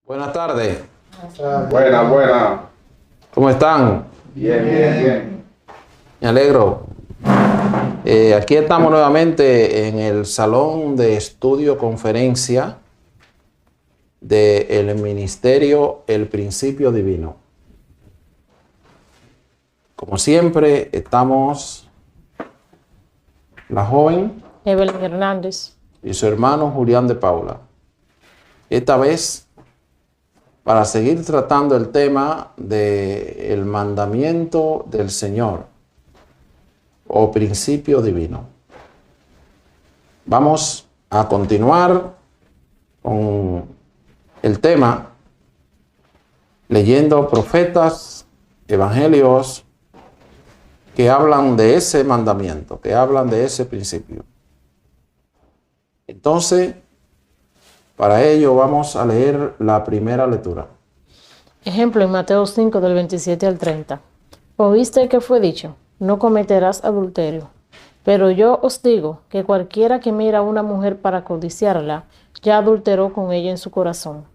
Buenas tardes. Buena. ¿Cómo están? Bien. Me alegro. Aquí estamos nuevamente en el salón de estudio conferencia del Ministerio El Principio Divino. Como siempre, estamos la joven Evelyn Hernández. y su hermano Julián de Paula. Esta vez para seguir tratando el tema del mandamiento del Señor o principio divino. Vamos a continuar con el tema leyendo profetas, evangelios que hablan de ese mandamiento, que hablan de ese principio. Entonces, para ello vamos a leer la primera lectura. Ejemplo en Mateo 5 del 27 al 30. Oíste que fue dicho, no cometerás adulterio. Pero yo os digo que cualquiera que mira a una mujer para codiciarla, ya adulteró con ella en su corazón.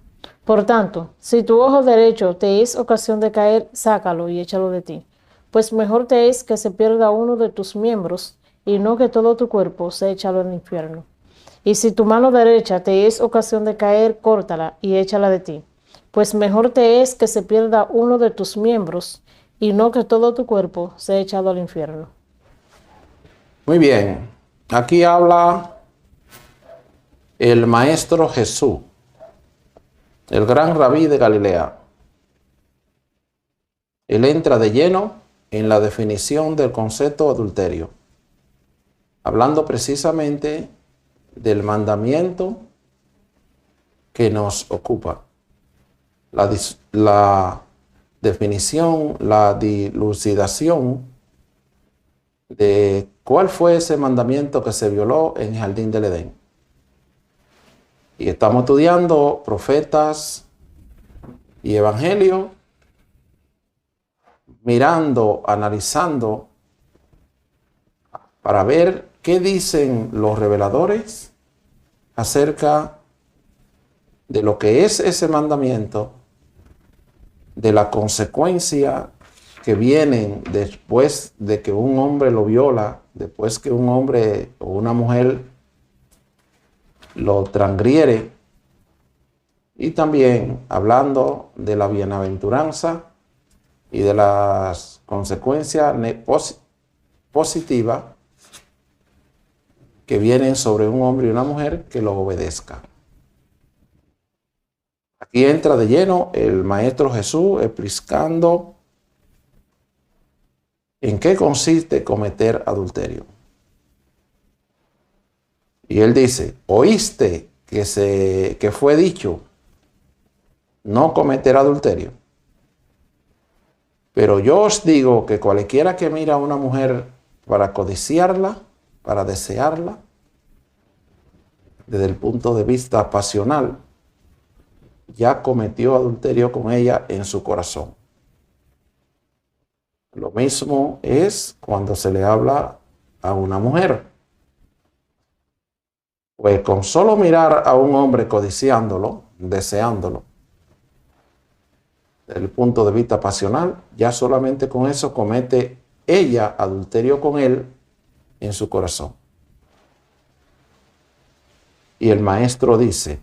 Por tanto, si tu ojo derecho te es ocasión de caer, sácalo y échalo de ti. Pues mejor te es que se pierda uno de tus miembros, y no que todo tu cuerpo sea echado al infierno. Y si tu mano derecha te es ocasión de caer, córtala y échala de ti. Pues mejor te es que se pierda uno de tus miembros, y no que todo tu cuerpo sea echado al infierno. Muy bien, aquí habla el Maestro Jesús, el gran rabí de Galilea. Él entra de lleno en la definición del concepto adulterio, hablando precisamente del mandamiento que nos ocupa. La definición, la dilucidación de cuál fue ese mandamiento que se violó en el Jardín del Edén. Y estamos estudiando profetas y evangelios, mirando, analizando, para ver qué dicen los reveladores acerca de lo que es ese mandamiento, de la consecuencia que vienen después de que un hombre lo viola, después que un hombre o una mujer lo transgrede, y también hablando de la bienaventuranza y de las consecuencias positivas que vienen sobre un hombre y una mujer que lo obedezca. Aquí entra de lleno el Maestro Jesús explicando en qué consiste cometer adulterio. Y él dice, oíste que fue dicho, no cometer adulterio. Pero yo os digo que cualquiera que mira a una mujer para codiciarla, para desearla, desde el punto de vista pasional, ya cometió adulterio con ella en su corazón. Lo mismo es cuando se le habla a una mujer. Pues con solo mirar a un hombre codiciándolo, deseándolo, desde el punto de vista pasional, ya solamente con eso comete ella adulterio con él en su corazón. Y el maestro dice,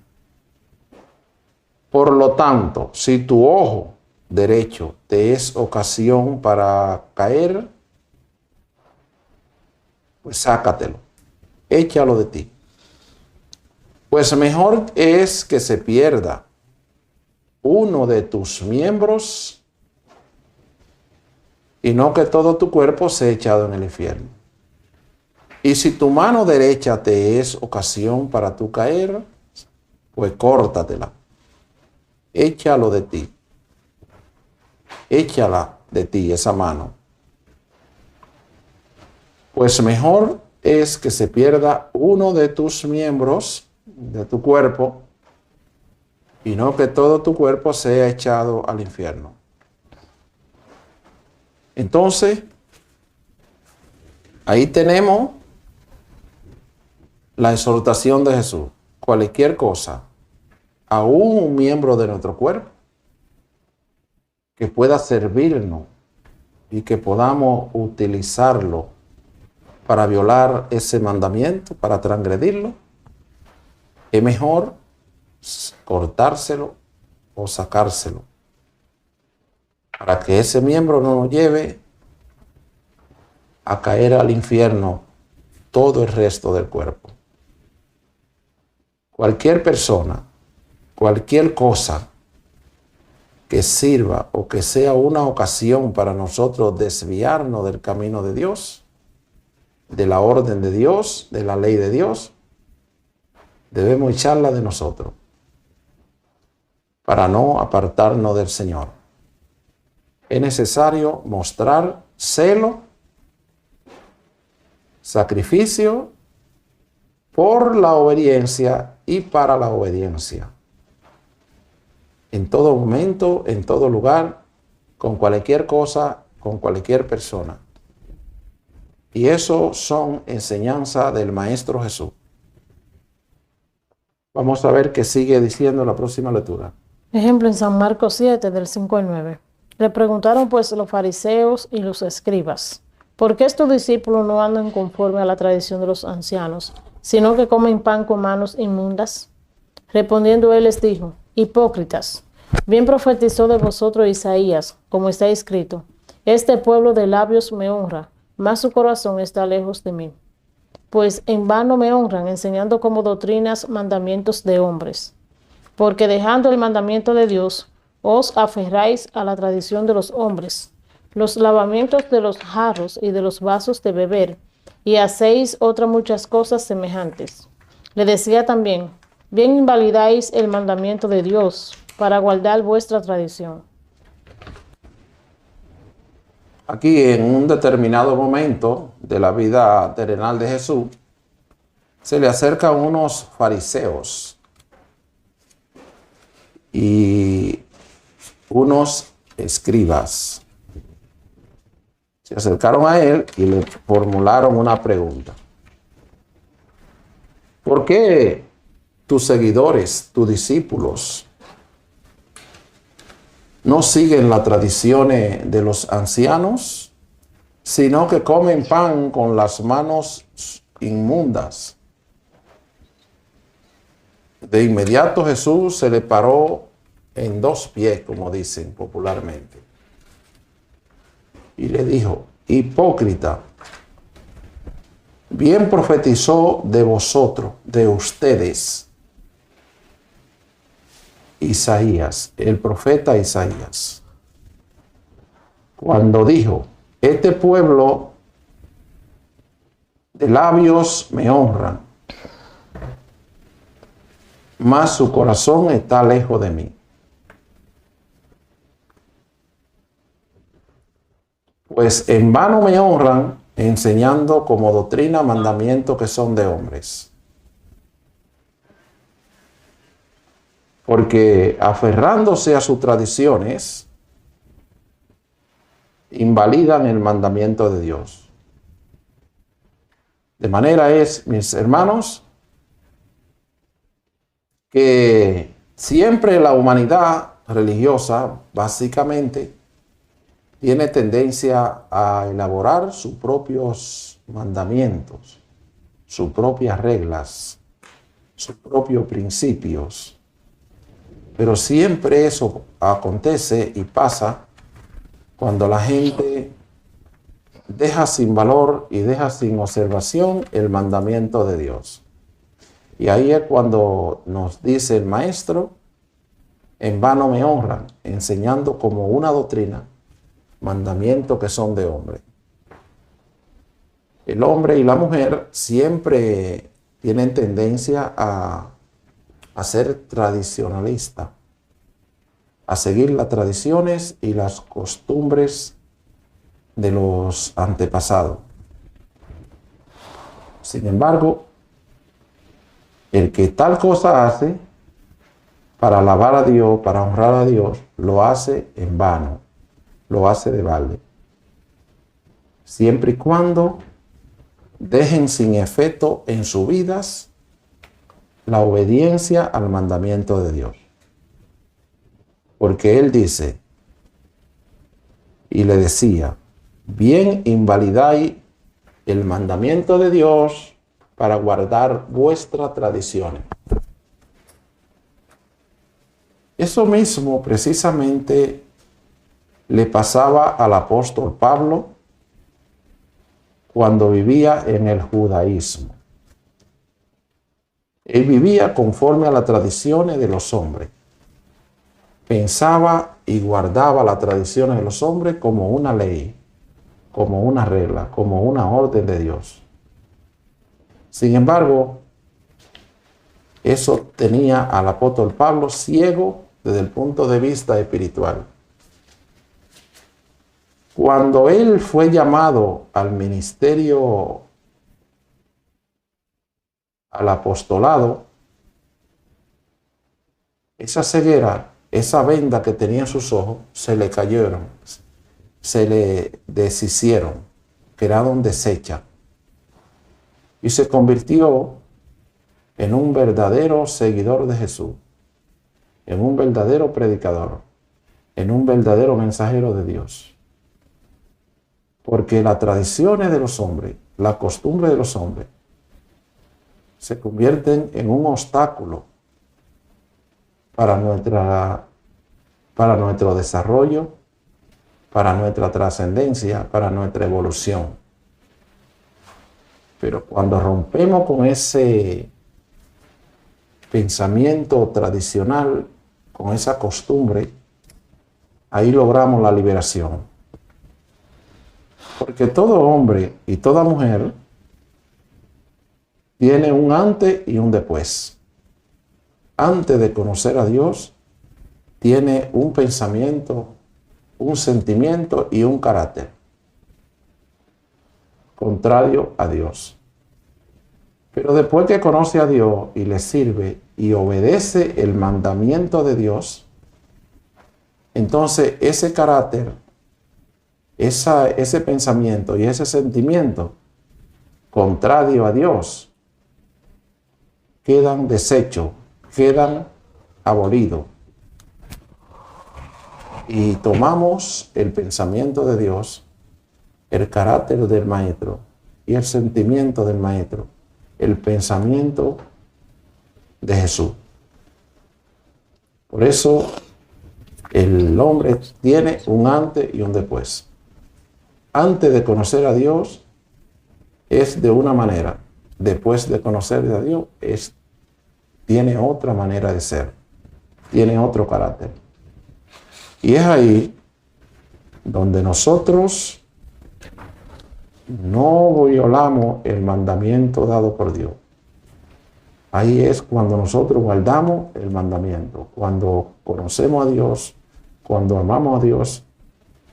por lo tanto, si tu ojo derecho te es ocasión para caer, pues sácatelo, échalo de ti. Pues mejor es que se pierda uno de tus miembros y no que todo tu cuerpo sea echado en el infierno. Y si tu mano derecha te es ocasión para tú caer, pues córtatela, échalo de ti, échala de ti esa mano. Pues mejor es que se pierda uno de tus miembros, de tu cuerpo, y no que todo tu cuerpo sea echado al infierno. Entonces, ahí tenemos la exhortación de Jesús. Cualquier cosa, aún un miembro de nuestro cuerpo, que pueda servirnos y que podamos utilizarlo para violar ese mandamiento, para transgredirlo, es mejor cortárselo o sacárselo, para que ese miembro no nos lleve a caer al infierno todo el resto del cuerpo. Cualquier persona, cualquier cosa que sirva o que sea una ocasión para nosotros desviarnos del camino de Dios, de la orden de Dios, de la ley de Dios, debemos echarla de nosotros para no apartarnos del Señor. Es necesario mostrar celo, sacrificio por la obediencia y para la obediencia. En todo momento, en todo lugar, con cualquier cosa, con cualquier persona. Y eso son enseñanzas del Maestro Jesús. Vamos a ver qué sigue diciendo la próxima lectura. Ejemplo en San Marcos 7, del 5 al 9. Le preguntaron pues los fariseos y los escribas: ¿por qué estos discípulos no andan conforme a la tradición de los ancianos, sino que comen pan con manos inmundas? Respondiendo él les dijo: hipócritas, bien profetizó de vosotros Isaías, como está escrito: este pueblo de labios me honra, mas su corazón está lejos de mí. Pues en vano me honran, enseñando como doctrinas mandamientos de hombres. Porque dejando el mandamiento de Dios, os aferráis a la tradición de los hombres, los lavamientos de los jarros y de los vasos de beber, y hacéis otras muchas cosas semejantes. Le decía también: bien invalidáis el mandamiento de Dios para guardar vuestra tradición. Aquí, en un determinado momento de la vida terrenal de Jesús, se le acercan unos fariseos y unos escribas. Se acercaron a él y le formularon una pregunta. ¿Por qué tus seguidores, tus discípulos, no siguen las tradiciones de los ancianos, sino que comen pan con las manos inmundas? De inmediato Jesús se le paró en dos pies, como dicen popularmente, y le dijo: hipócrita, bien profetizó de vosotros, de ustedes, Isaías, el profeta Isaías, cuando dijo: este pueblo de labios me honran, mas su corazón está lejos de mí. Pues en vano me honran, enseñando como doctrina mandamientos que son de hombres. Porque aferrándose a sus tradiciones, invalidan el mandamiento de Dios. De manera es, mis hermanos, que siempre la humanidad religiosa, básicamente, tiene tendencia a elaborar sus propios mandamientos, sus propias reglas, sus propios principios. Pero siempre eso acontece y pasa cuando la gente deja sin valor y deja sin observación el mandamiento de Dios. Y ahí es cuando nos dice el Maestro: en vano me honran, enseñando como una doctrina mandamientos que son de hombre. El hombre y la mujer siempre tienen tendencia a ser tradicionalista, a seguir las tradiciones y las costumbres de los antepasados. Sin embargo, el que tal cosa hace, para alabar a Dios, para honrar a Dios, lo hace en vano, lo hace de balde. Siempre y cuando dejen sin efecto en sus vidas la obediencia al mandamiento de Dios. Porque Él dice, y le decía, bien invalidáis el mandamiento de Dios para guardar vuestras tradiciones. Eso mismo precisamente le pasaba al apóstol Pablo cuando vivía en el judaísmo. Él vivía conforme a las tradiciones de los hombres. Pensaba y guardaba las tradiciones de los hombres como una ley, como una regla, como una orden de Dios. Sin embargo, eso tenía al apóstol Pablo ciego desde el punto de vista espiritual. Cuando él fue llamado al ministerio, al apostolado, esa ceguera, esa venda que tenía en sus ojos, se le cayeron, se le deshicieron, quedaron deshechas. Y se convirtió en un verdadero seguidor de Jesús, en un verdadero predicador, en un verdadero mensajero de Dios. Porque las tradiciones de los hombres, la costumbre de los hombres, se convierten en un obstáculo para nuestro desarrollo, para nuestra trascendencia, para nuestra evolución. Pero cuando rompemos con ese pensamiento tradicional, con esa costumbre, ahí logramos la liberación. Porque todo hombre y toda mujer tiene un antes y un después. Antes de conocer a Dios, tiene un pensamiento, un sentimiento y un carácter contrario a Dios. Pero después que conoce a Dios y le sirve y obedece el mandamiento de Dios, entonces ese carácter, ese pensamiento y ese sentimiento contrario a Dios quedan deshechos, quedan abolidos. Y tomamos el pensamiento de Dios, el carácter del Maestro y el sentimiento del Maestro, el pensamiento de Jesús. Por eso el hombre tiene un antes y un después. Antes de conocer a Dios es de una manera. Después de conocer a Dios tiene otra manera de ser. Tiene otro carácter. Y es ahí donde nosotros no violamos el mandamiento dado por Dios. Ahí es cuando nosotros guardamos el mandamiento, cuando conocemos a Dios, cuando amamos a Dios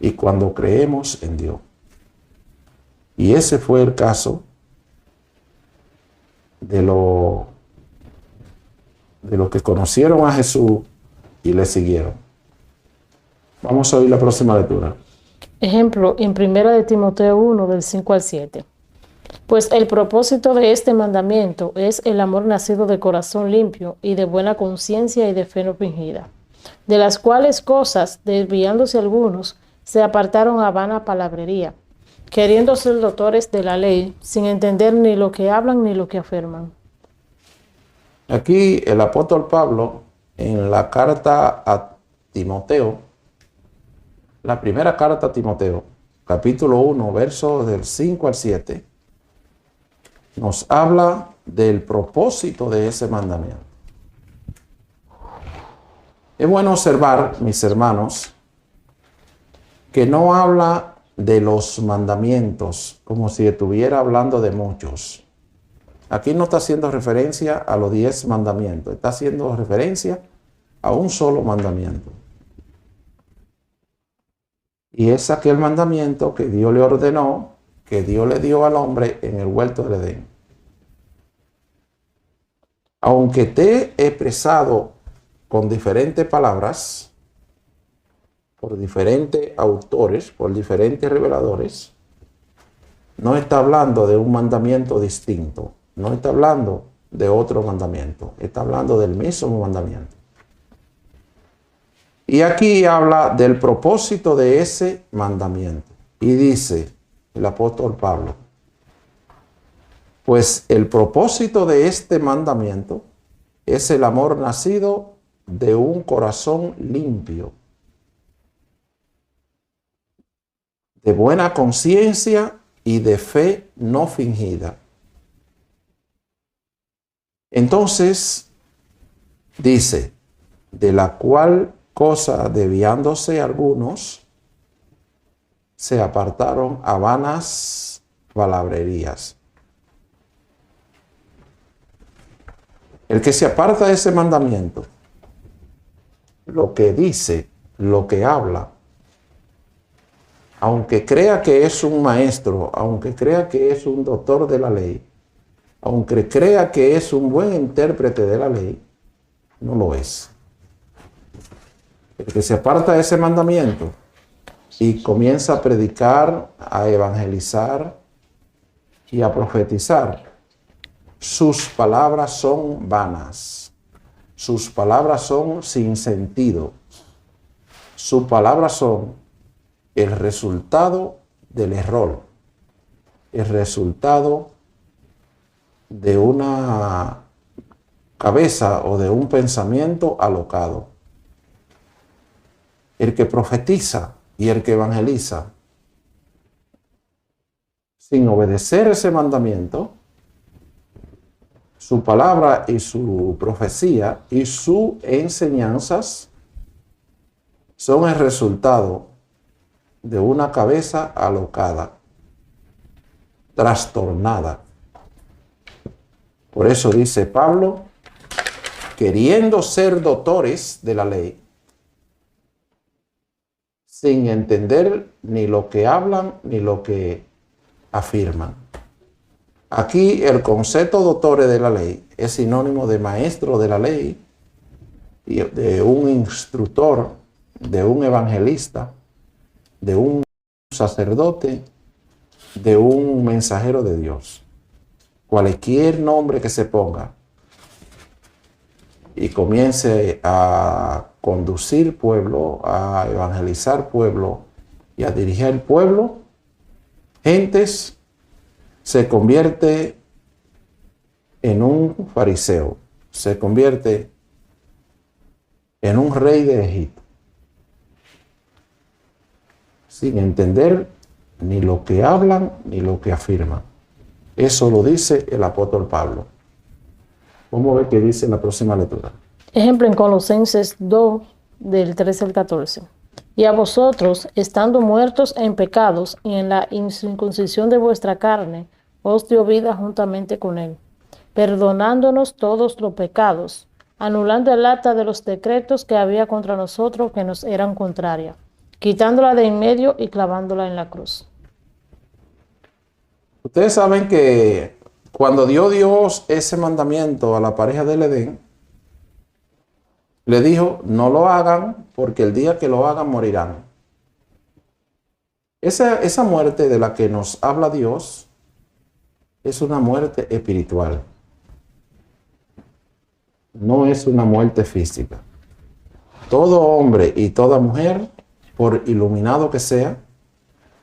y cuando creemos en Dios. Y ese fue el caso de los que conocieron a Jesús y le siguieron. Vamos a oír la próxima lectura. Ejemplo, en 1 de Timoteo 1, del 5 al 7. Pues el propósito de este mandamiento es el amor nacido de corazón limpio y de buena conciencia y de fe no fingida, de las cuales cosas, desviándose algunos, se apartaron a vana palabrería, queriendo ser doctores de la ley, sin entender ni lo que hablan ni lo que afirman. Aquí el apóstol Pablo, en la carta a Timoteo, la primera carta a Timoteo, capítulo 1, versos del 5 al 7, nos habla del propósito de ese mandamiento. Es bueno observar, mis hermanos, que no habla de los mandamientos como si estuviera hablando de muchos. Aquí no está haciendo referencia a los 10 mandamientos, está haciendo referencia a un solo mandamiento. Y es aquel mandamiento que Dios le ordenó, que Dios le dio al hombre en el huerto del Edén. Aunque te he expresado con diferentes palabras, por diferentes autores, por diferentes reveladores, no está hablando de un mandamiento distinto, no está hablando de otro mandamiento, está hablando del mismo mandamiento. Y aquí habla del propósito de ese mandamiento. Y dice el apóstol Pablo, pues el propósito de este mandamiento es el amor nacido de un corazón limpio, de buena conciencia y de fe no fingida. Entonces, dice, de la cual cosa desviándose algunos, se apartaron a vanas palabrerías. El que se aparta de ese mandamiento, lo que dice, lo que habla, aunque crea que es un maestro, aunque crea que es un doctor de la ley, aunque crea que es un buen intérprete de la ley, no lo es. El que se aparta de ese mandamiento y comienza a predicar, a evangelizar y a profetizar, sus palabras son vanas, sus palabras son sin sentido, sus palabras son el resultado del error, el resultado de una cabeza o de un pensamiento alocado. El que profetiza y el que evangeliza sin obedecer ese mandamiento, su palabra y su profecía y sus enseñanzas son el resultado de una cabeza alocada, trastornada. Por eso dice Pablo, queriendo ser doctores de la ley, sin entender ni lo que hablan ni lo que afirman. Aquí el concepto doctores de la ley es sinónimo de maestro de la ley, y de un instructor, de un evangelista, de un sacerdote, de un mensajero de Dios. Cualquier nombre que se ponga y comience a conducir pueblo, a evangelizar pueblo y a dirigir el pueblo, gentes, se convierte en un fariseo, se convierte en un rey de Egipto, sin entender ni lo que hablan ni lo que afirman. Eso lo dice el apóstol Pablo. Vamos a ver qué dice en la próxima lectura. Ejemplo en Colosenses 2, del 13 al 14. Y a vosotros, estando muertos en pecados y en la incircuncisión de vuestra carne, os dio vida juntamente con él, perdonándonos todos los pecados, anulando el acta de los decretos que había contra nosotros que nos eran contrarias, quitándola de en medio y clavándola en la cruz. Ustedes saben que cuando dio Dios ese mandamiento a la pareja del Edén, le dijo, no lo hagan porque el día que lo hagan morirán. Esa muerte de la que nos habla Dios es una muerte espiritual. No es una muerte física. Todo hombre y toda mujer, por iluminado que sea,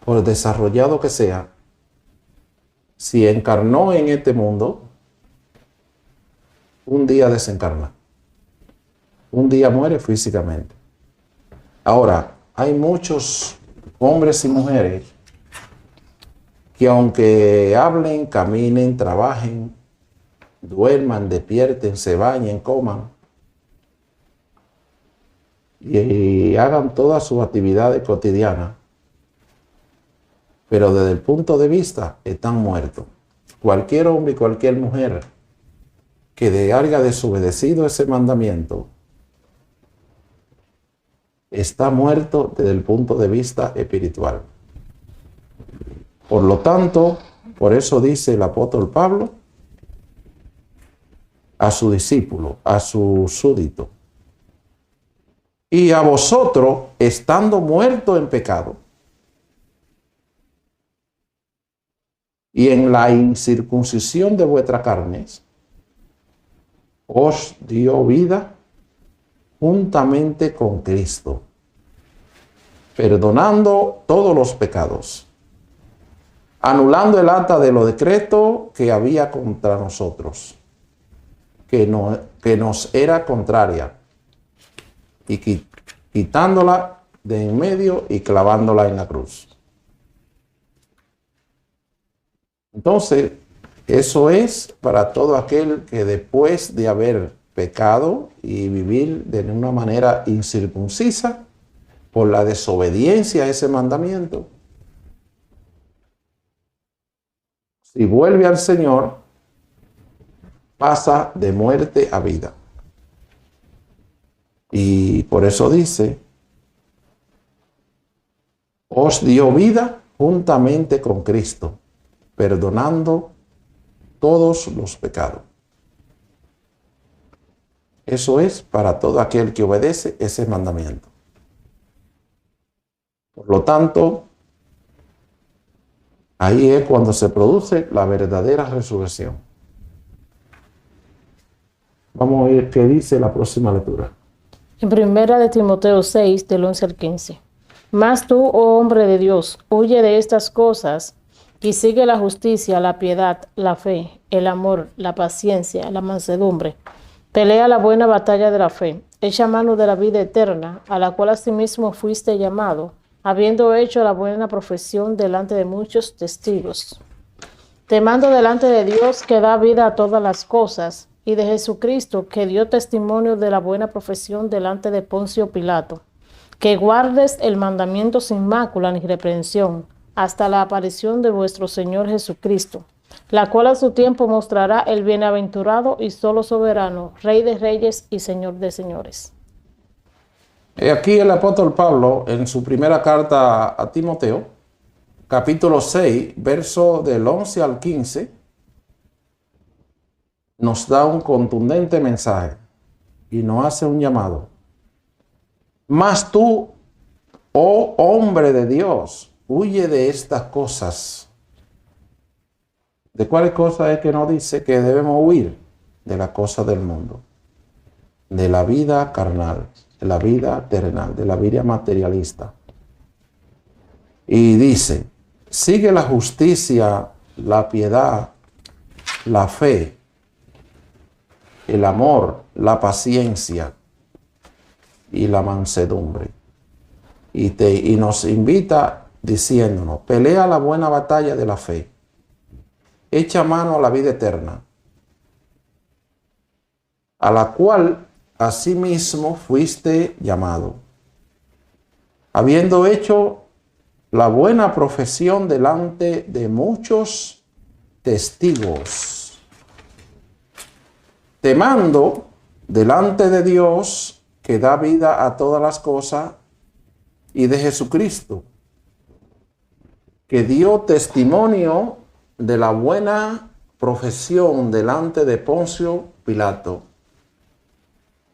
por desarrollado que sea, si encarnó en este mundo, un día desencarna. Un día muere físicamente. Ahora, hay muchos hombres y mujeres que aunque hablen, caminen, trabajen, duerman, despierten, se bañen, coman y hagan todas sus actividades cotidianas, pero desde el punto de vista están muertos. Cualquier hombre y cualquier mujer que haya desobedecido ese mandamiento está muerto desde el punto de vista espiritual. Por lo tanto, por eso dice el apóstol Pablo a su discípulo, a su súbdito, Y a vosotros, estando muertos en pecado, y en la incircuncisión de vuestras carnes, os dio vida juntamente con Cristo, perdonando todos los pecados, anulando el acta de los decretos que había contra nosotros, que nos era contraria, y quitándola de en medio y clavándola en la cruz. Entonces, eso es para todo aquel que después de haber pecado y vivir de una manera incircuncisa por la desobediencia a ese mandamiento, si vuelve al Señor, pasa de muerte a vida. Y por eso dice, os dio vida juntamente con Cristo, perdonando todos los pecados. Eso es para todo aquel que obedece ese mandamiento. Por lo tanto, ahí es cuando se produce la verdadera resurrección. Vamos a ver qué dice la próxima lectura. En 1 Timoteo 6, del 11 al 15. Mas tú, oh hombre de Dios, huye de estas cosas y sigue la justicia, la piedad, la fe, el amor, la paciencia, la mansedumbre. Pelea la buena batalla de la fe. Echa mano de la vida eterna, a la cual asimismo fuiste llamado, habiendo hecho la buena profesión delante de muchos testigos. Te mando delante de Dios, que da vida a todas las cosas, y de Jesucristo, que dio testimonio de la buena profesión delante de Poncio Pilato, que guardes el mandamiento sin mácula ni reprensión, hasta la aparición de vuestro Señor Jesucristo, la cual a su tiempo mostrará el bienaventurado y solo soberano, Rey de reyes y Señor de señores. Aquí el apóstol Pablo, en su primera carta a Timoteo, capítulo 6, verso del 11 al 15, nos da un contundente mensaje y nos hace un llamado. Mas tú, oh hombre de Dios, huye de estas cosas. ¿De cuáles cosas es que nos dice que debemos huir? De las cosas del mundo, de la vida carnal, de la vida terrenal, de la vida materialista. Y dice, sigue la justicia, la piedad, la fe, el amor, la paciencia y la mansedumbre. Y nos invita diciéndonos, pelea la buena batalla de la fe, echa mano a la vida eterna, a la cual asimismo fuiste llamado, habiendo hecho la buena profesión delante de muchos testigos. Te mando delante de Dios, que da vida a todas las cosas, y de Jesucristo, que dio testimonio de la buena profesión delante de Poncio Pilato.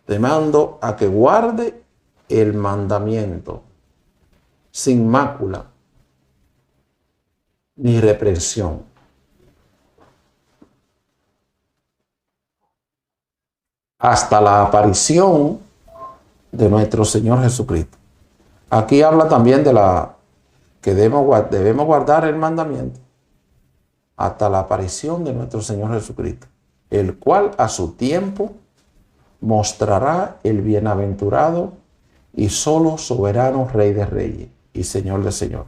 Te mando a que guarde el mandamiento sin mácula ni reprensión. Hasta la aparición de nuestro Señor Jesucristo. Aquí habla también de que debemos guardar el mandamiento hasta la aparición de nuestro Señor Jesucristo, el cual a su tiempo mostrará el bienaventurado y solo soberano Rey de reyes y Señor de señores.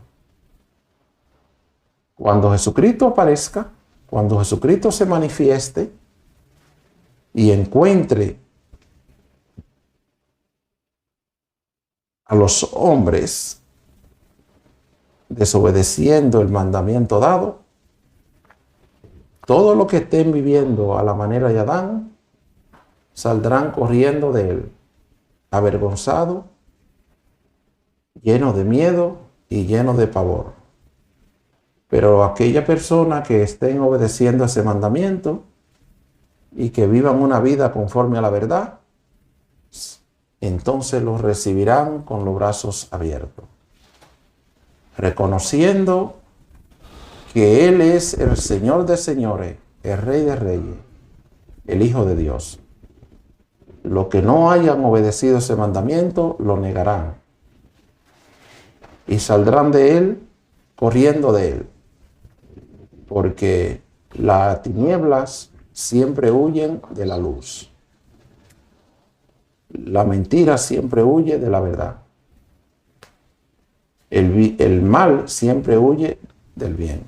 Cuando Jesucristo aparezca, cuando Jesucristo se manifieste y encuentre a los hombres desobedeciendo el mandamiento dado, todos los que estén viviendo a la manera de Adán saldrán corriendo de él, avergonzados, llenos de miedo y llenos de pavor. Pero aquella persona que estén obedeciendo ese mandamiento y que vivan una vida conforme a la verdad, entonces los recibirán con los brazos abiertos, reconociendo que Él es el Señor de señores, el Rey de reyes, el Hijo de Dios. Los que no hayan obedecido ese mandamiento lo negarán y saldrán de Él corriendo de Él, porque las tinieblas siempre huyen de la luz. La mentira siempre huye de la verdad. El mal siempre huye del bien.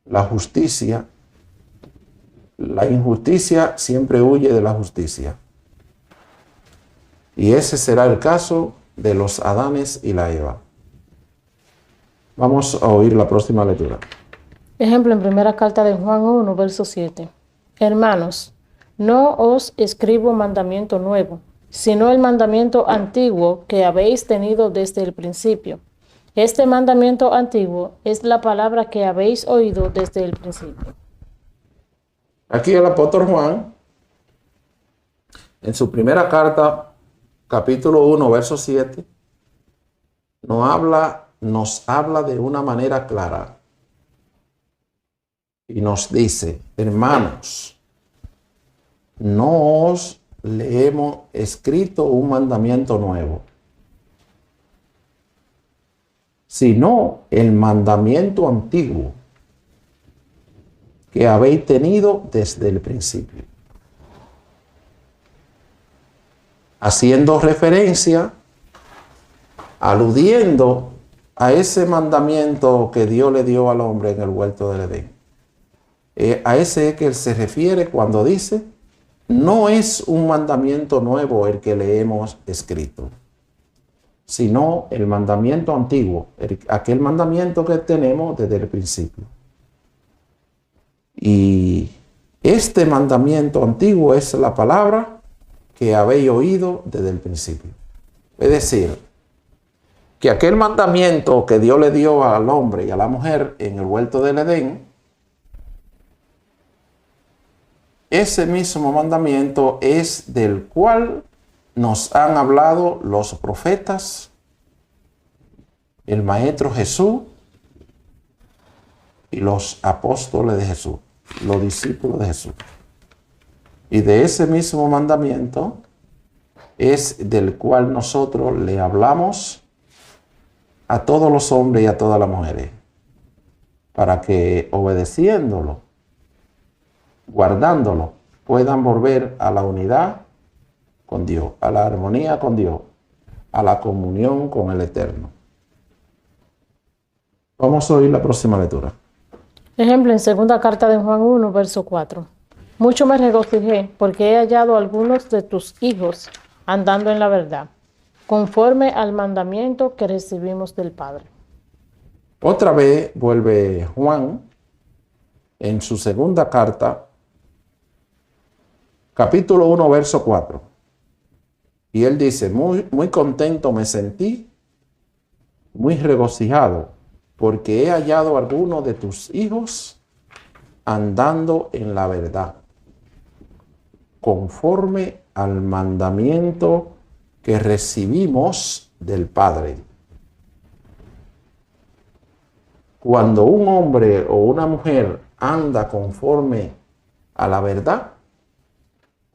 La injusticia siempre huye de la justicia. Y ese será el caso de los Adanes y la Eva. Vamos a oír la próxima lectura. Ejemplo en primera carta de Juan 1, verso 7. Hermanos, no os escribo mandamiento nuevo, sino el mandamiento antiguo que habéis tenido desde el principio. Este mandamiento antiguo es la palabra que habéis oído desde el principio. Aquí el apóstol Juan, en su primera carta, capítulo 1, verso 7, nos habla de una manera clara y nos dice: hermanos, no os le hemos escrito un mandamiento nuevo, sino el mandamiento antiguo que habéis tenido desde el principio. Haciendo referencia, aludiendo a ese mandamiento que Dios le dio al hombre en el huerto del Edén. A ese es que él se refiere cuando dice: no es un mandamiento nuevo el que le hemos escrito, sino el mandamiento antiguo, aquel mandamiento que tenemos desde el principio. Y este mandamiento antiguo es la palabra que habéis oído desde el principio. Es decir, que aquel mandamiento que Dios le dio al hombre y a la mujer en el huerto del Edén, ese mismo mandamiento es del cual nos han hablado los profetas, el Maestro Jesús y los apóstoles de Jesús, los discípulos de Jesús. Y de ese mismo mandamiento es del cual nosotros le hablamos a todos los hombres y a todas las mujeres, para que obedeciéndolo, guardándolo, puedan volver a la unidad con Dios, a la armonía con Dios, a la comunión con el Eterno. Vamos a oír la próxima lectura. Ejemplo en segunda carta de Juan 1, verso 4. Mucho me regocijé porque he hallado a algunos de tus hijos andando en la verdad, conforme al mandamiento que recibimos del Padre. Otra vez vuelve Juan en su segunda carta, capítulo 1, verso 4. Y él dice: muy contento me sentí, muy regocijado, porque he hallado a algunos de tus hijos andando en la verdad, conforme al mandamiento que recibimos del Padre. Cuando un hombre o una mujer anda conforme a la verdad,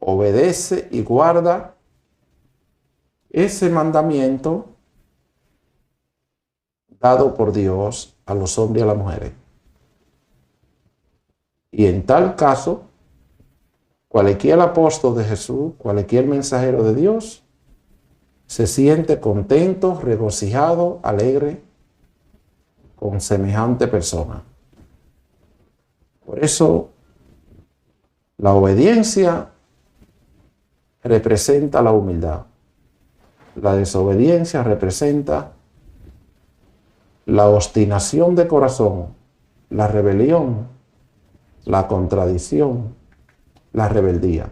obedece y guarda ese mandamiento dado por Dios a los hombres y a las mujeres. Y en tal caso, cualquier apóstol de Jesús, cualquier mensajero de Dios, se siente contento, regocijado, alegre con semejante persona. Por eso, la obediencia representa la humildad. La desobediencia representa la obstinación de corazón, la rebelión, la contradicción, la rebeldía.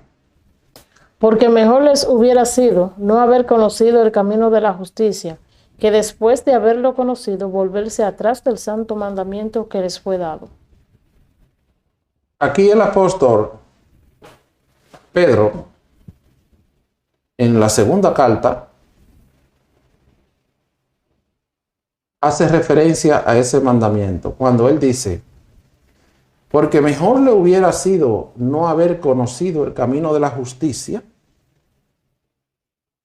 Porque mejor les hubiera sido no haber conocido el camino de la justicia, que después de haberlo conocido, volverse atrás del santo mandamiento que les fue dado. Aquí el apóstol Pedro en la segunda carta, hace referencia a ese mandamiento, cuando él dice, porque mejor le hubiera sido no haber conocido el camino de la justicia,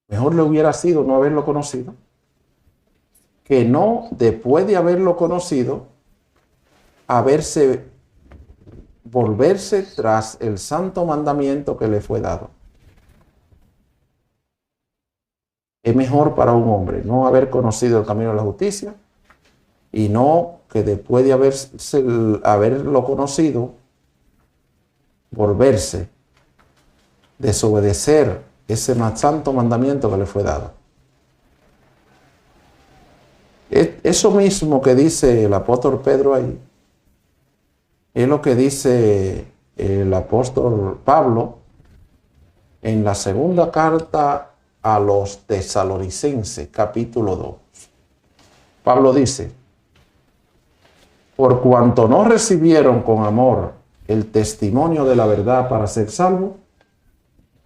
mejor le hubiera sido no haberlo conocido, que no, después de haberlo conocido, volverse tras el santo mandamiento que le fue dado. Es mejor para un hombre no haber conocido el camino de la justicia y no que después de haberlo conocido, volverse, desobedecer ese santo mandamiento que le fue dado. Eso mismo que dice el apóstol Pedro ahí, es lo que dice el apóstol Pablo en la segunda carta a los Tesalonicenses, capítulo 2. Pablo dice, por cuanto no recibieron con amor el testimonio de la verdad para ser salvos,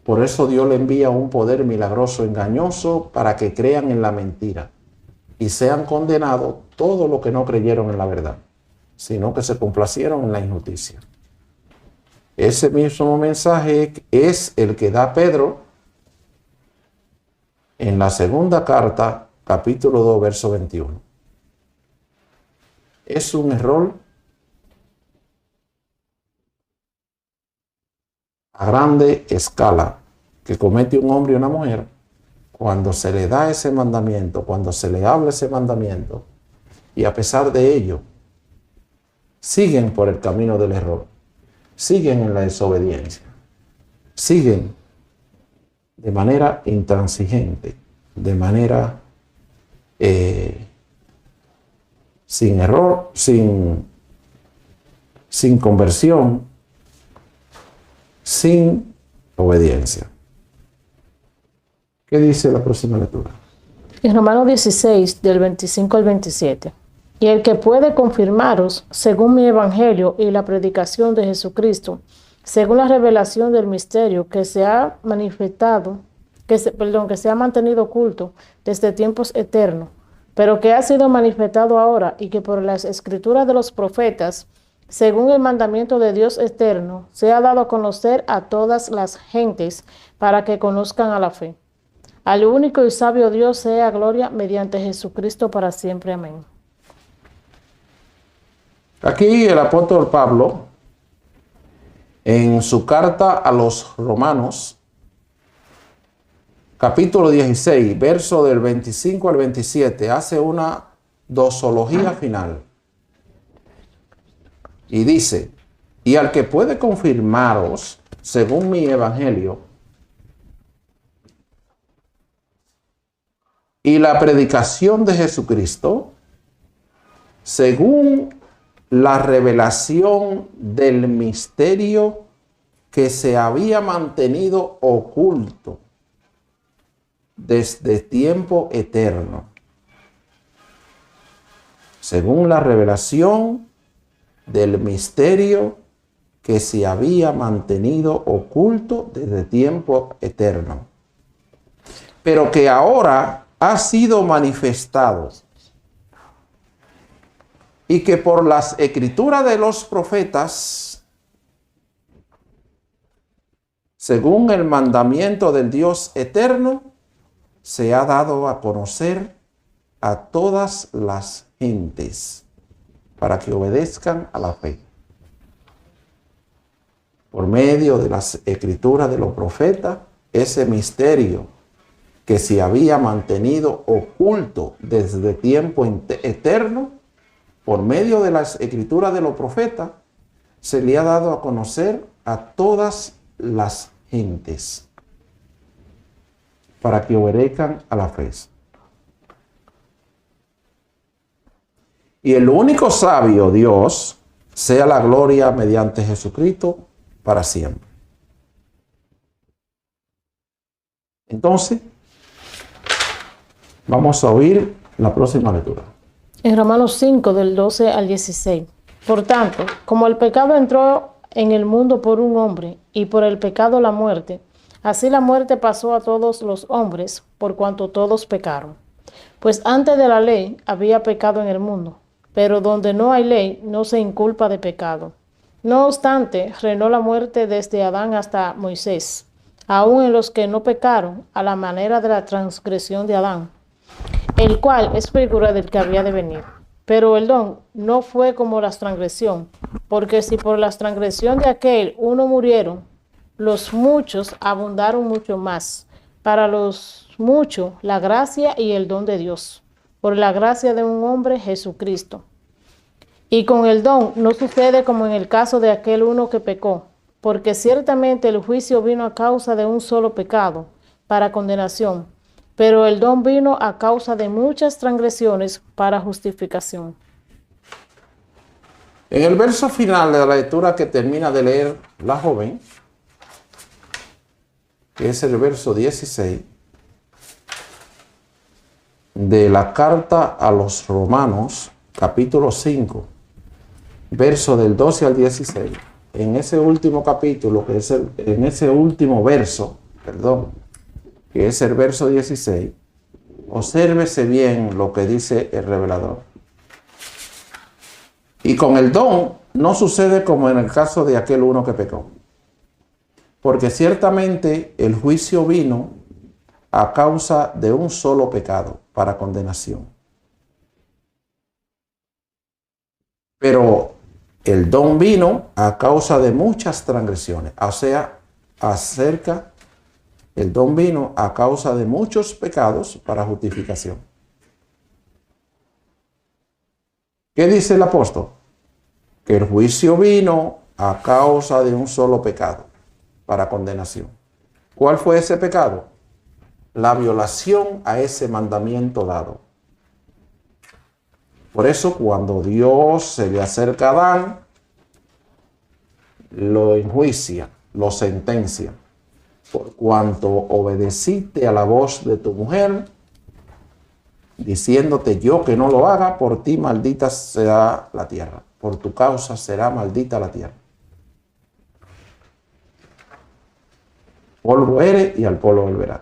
por eso Dios le envía un poder milagroso engañoso para que crean en la mentira y sean condenados todos los que no creyeron en la verdad, sino que se complacieron en la injusticia. Ese mismo mensaje es el que da Pedro en la segunda carta, capítulo 2, verso 21. Es un error a grande escala que comete un hombre y una mujer cuando se le da ese mandamiento, cuando se le habla ese mandamiento, y a pesar de ello, siguen por el camino del error, siguen en la desobediencia, siguen de manera intransigente, de manera sin error, sin conversión, sin obediencia. ¿Qué dice la próxima lectura? En Romanos 16, del 25 al 27. Y el que puede confirmaros, según mi evangelio y la predicación de Jesucristo, según la revelación del misterio que se ha manifestado, que se ha mantenido oculto desde tiempos eternos, pero que ha sido manifestado ahora y que por las escrituras de los profetas, según el mandamiento de Dios eterno, se ha dado a conocer a todas las gentes para que conozcan a la fe. Al único y sabio Dios sea gloria mediante Jesucristo para siempre. Amén. Aquí el apóstol Pablo, en su carta a los Romanos, capítulo 16, verso del 25 al 27, hace una dosología final. Y dice, y al que puede confirmaros, según mi evangelio, y la predicación de Jesucristo, según la revelación del misterio que se había mantenido oculto desde tiempo eterno. Según la revelación del misterio que se había mantenido oculto desde tiempo eterno, pero que ahora ha sido manifestado y que por las escrituras de los profetas, según el mandamiento del Dios eterno, se ha dado a conocer a todas las gentes para que obedezcan a la fe. Por medio de las escrituras de los profetas, ese misterio que se había mantenido oculto desde tiempo eterno, por medio de las escrituras de los profetas, se le ha dado a conocer a todas las gentes para que obedezcan a la fe. Y el único sabio, Dios, sea la gloria mediante Jesucristo para siempre. Entonces, vamos a oír la próxima lectura. En Romanos 5, del 12 al 16. Por tanto, como el pecado entró en el mundo por un hombre, y por el pecado la muerte, Así la muerte pasó a todos los hombres, por cuanto todos pecaron. Pues antes de la ley había pecado en el mundo, pero donde no hay ley no se inculpa de pecado. No obstante, reinó la muerte desde Adán hasta Moisés, aun en los que no pecaron, a la manera de la transgresión de Adán, el cual es figura del que había de venir. Pero el don no fue como la transgresión, porque si por la transgresión de aquel uno murieron, los muchos abundaron mucho más. Para los muchos, la gracia y el don de Dios, por la gracia de un hombre, Jesucristo. Y con el don no sucede como en el caso de aquel uno que pecó, porque ciertamente el juicio vino a causa de un solo pecado, para condenación, pero el don vino a causa de muchas transgresiones para justificación. En el verso final de la lectura que termina de leer la joven, que es el verso 16, de la carta a los Romanos, capítulo 5, verso del 12 al 16, en ese último capítulo, en ese último verso, que es el verso 16, obsérvese bien lo que dice el revelador. Y con el don no sucede como en el caso de aquel uno que pecó, porque ciertamente el juicio vino a causa de un solo pecado para condenación. Pero el don vino a causa de muchas transgresiones, o sea, el don vino a causa de muchos pecados para justificación. ¿Qué dice el apóstol? Que el juicio vino a causa de un solo pecado para condenación. ¿Cuál fue ese pecado? La violación a ese mandamiento dado. Por eso cuando Dios se le acerca a Adán, lo enjuicia, lo sentencia. Por cuanto obedeciste a la voz de tu mujer, diciéndote yo que no lo haga, por ti maldita será la tierra. Por tu causa será maldita la tierra. Polvo eres y al polvo volverás.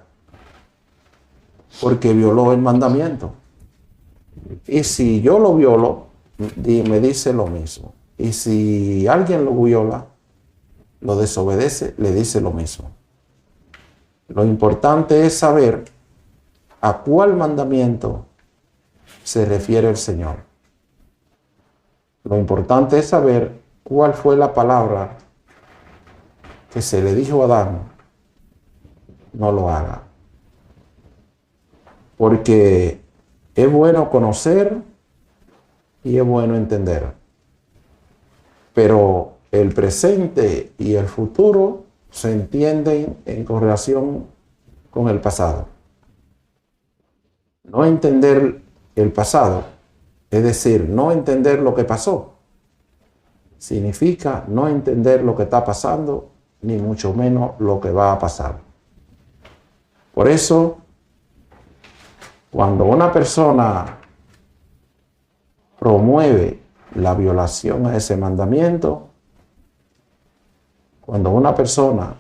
Porque violó el mandamiento. Y si yo lo violo, me dice lo mismo. Y si alguien lo viola, lo desobedece, le dice lo mismo. Lo importante es saber a cuál mandamiento se refiere el Señor. Lo importante es saber cuál fue la palabra que se le dijo a Adán, no lo haga. Porque es bueno conocer y es bueno entender. Pero el presente y el futuro se entienden en correlación con el pasado. No entender el pasado, es decir, no entender lo que pasó, significa no entender lo que está pasando, ni mucho menos lo que va a pasar. Por eso, cuando una persona promueve la violación a ese mandamiento, cuando una persona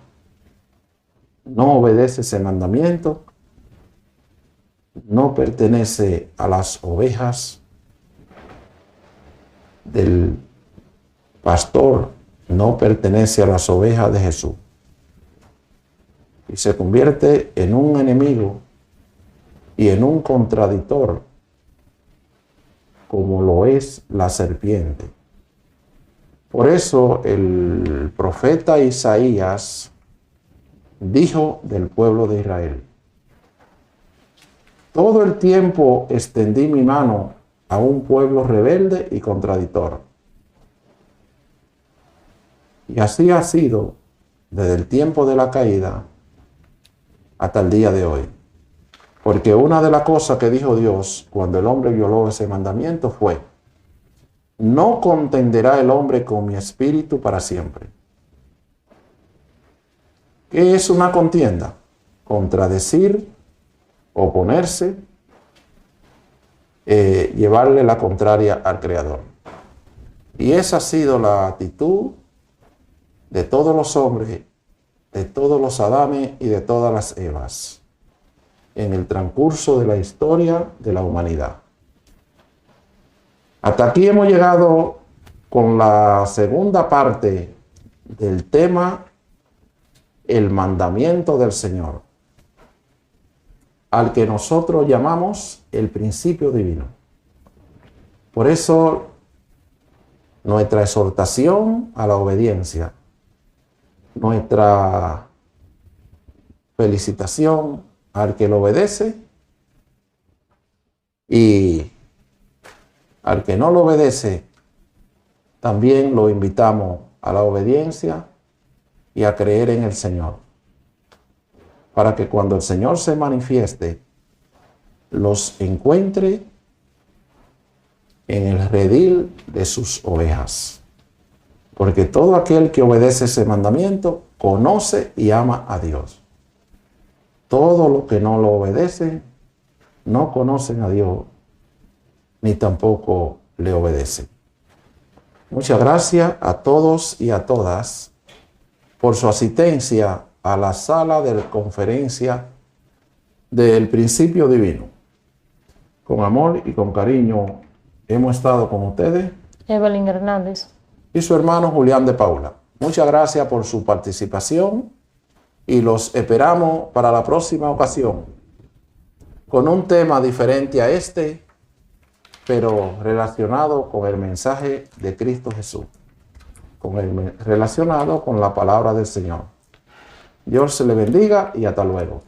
no obedece ese mandamiento, no pertenece a las ovejas del pastor, no pertenece a las ovejas de Jesús. Y se convierte en un enemigo y en un contradictor, como lo es la serpiente. Por eso el profeta Isaías dijo del pueblo de Israel: todo el tiempo extendí mi mano a un pueblo rebelde y contradictor. Y así ha sido desde el tiempo de la caída hasta el día de hoy. Porque una de las cosas que dijo Dios cuando el hombre violó ese mandamiento fue: no contenderá el hombre con mi espíritu para siempre. ¿Qué es una contienda? Contradecir, oponerse, llevarle la contraria al Creador. Y esa ha sido la actitud de todos los hombres de todos los Adanes y de todas las Evas en el transcurso de la historia de la humanidad. Hasta aquí hemos llegado con la segunda parte del tema, el mandamiento del Señor, al que nosotros llamamos el principio divino. Por eso, nuestra exhortación a la obediencia, nuestra felicitación al que lo obedece y al que no lo obedece, también lo invitamos a la obediencia y a creer en el Señor, para que cuando el Señor se manifieste, los encuentre en el redil de sus ovejas. Porque todo aquel que obedece ese mandamiento conoce y ama a Dios. Todo lo que no lo obedecen no conocen a Dios, ni tampoco le obedecen. Muchas gracias a todos y a todas por su asistencia a la sala de conferencia del principio divino. Con amor y con cariño hemos estado con ustedes, Evelyn Hernández y su hermano Julián de Paula. Muchas gracias por su participación y los esperamos para la próxima ocasión con un tema diferente a este, pero relacionado con el mensaje de Cristo Jesús, relacionado con la palabra del Señor. Dios se le bendiga y hasta luego.